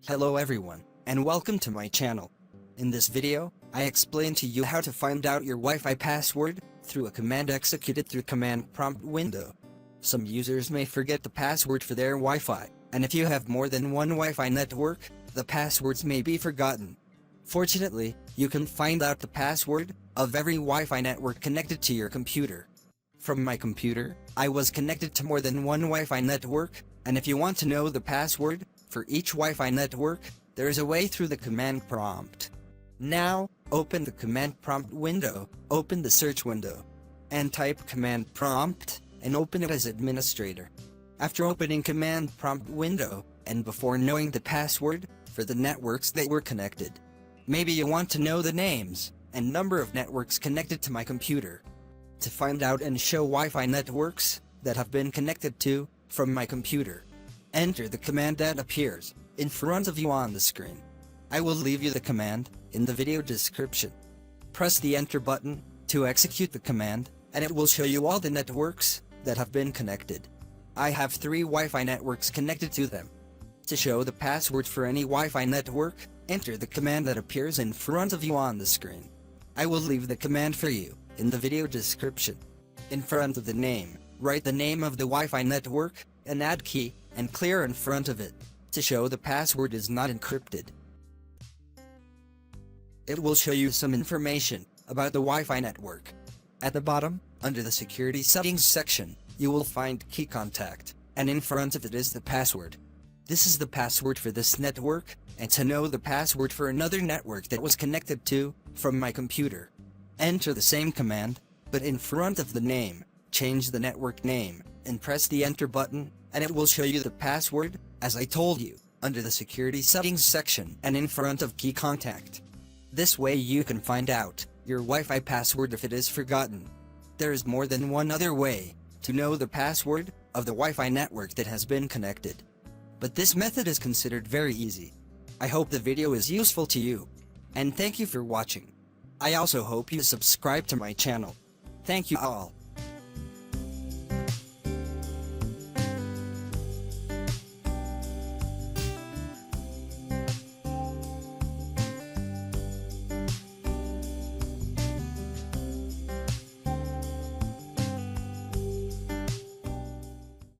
Hello everyone, and welcome to my channel. In this video, I explain to you how to find out your Wi-Fi password through a command executed through command prompt window. Some users may forget the password for their Wi-Fi, and if you have more than one Wi-Fi network, the passwords may be forgotten. Fortunately, you can find out the password of every Wi-Fi network connected to your computer. From my computer, I was connected to more than one Wi-Fi network, and if you want to know the password for each Wi-Fi network, there is a way through the command prompt. Now, open the command prompt window, open the search window, and type command prompt, and open it as administrator. After opening command prompt window, and before knowing the password for the networks that were connected, maybe you want to know the names and number of networks connected to my computer. To find out and show Wi-Fi networks that have been connected to from my computer, enter the command that appears in front of you on the screen. I will leave you the command in the video description. Press the enter button to execute the command, and it will show you all the networks that have been connected. I have 3 Wi-Fi networks connected to them. To show the password for any Wi-Fi network, enter the command that appears in front of you on the screen. I will leave the command for you in the video description. In front of the name, write the name of the Wi-Fi network, an add key, and clear in front of it, to show the password is not encrypted. It will show you some information about the Wi-Fi network. At the bottom, under the security settings section, you will find key contact, and in front of it is the password. This is the password for this network, and to know the password for another network that was connected to from my computer, enter the same command, but in front of the name, change the network name, and press the enter button, and it will show you the password, as I told you, under the security settings section and in front of key contact. This way you can find out your Wi-Fi password if it is forgotten. There is more than one other way to know the password of the Wi-Fi network that has been connected, but this method is considered very easy. I hope the video is useful to you, and thank you for watching. I also hope you subscribe to my channel. Thank you all.